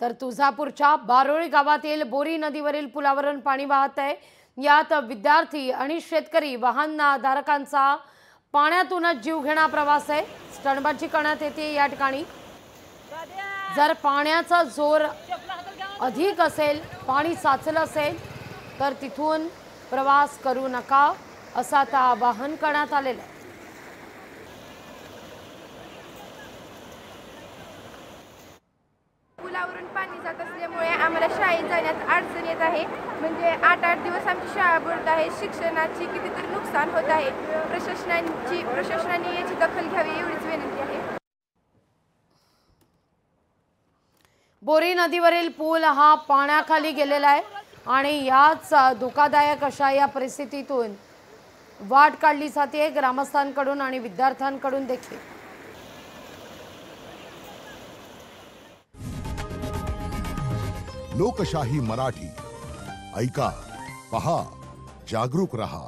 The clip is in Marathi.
तर तुळजापूरच्या बारोळी गावातील बोरी नदीवरील पुलावरून पाणी वाहत आहे। यात विद्यार्थी आणि शेतकरी वाहनधारकांचा पाण्यातूनच जीवघेणा प्रवास आहे। स्टंटबाजी करण्यात येते या ठिकाणी। जर पाण्याचा जोर अधिक असेल, पाणी साचलं असेल तर तिथून प्रवास करू नका असं आता आवाहन करण्यात आलेलं आहे। पुलावरून पाणी जात असल्यामुळे आम्हाला शाळेत जाण्यात अडचण येत आहे। म्हणजे 8-8 दिवस आमची शाळा बुडत आहे। शिक्षणाची कितीतरी नुकसान होत आहे। प्रशासनाने याची दखल घ्यावी एवढीच विनंती आहे। बोरी नदीवरील पूल हा पाण्याखाली गेलेला आहे आणि याच धोकादायक अशा या परिस्थितीतून वाट काढली जाते ग्रामस्थांकडून आणि विद्यार्थ्यांकडून देखील। लोकशाही मराठी ऐका, पहा, जागरूक रहा।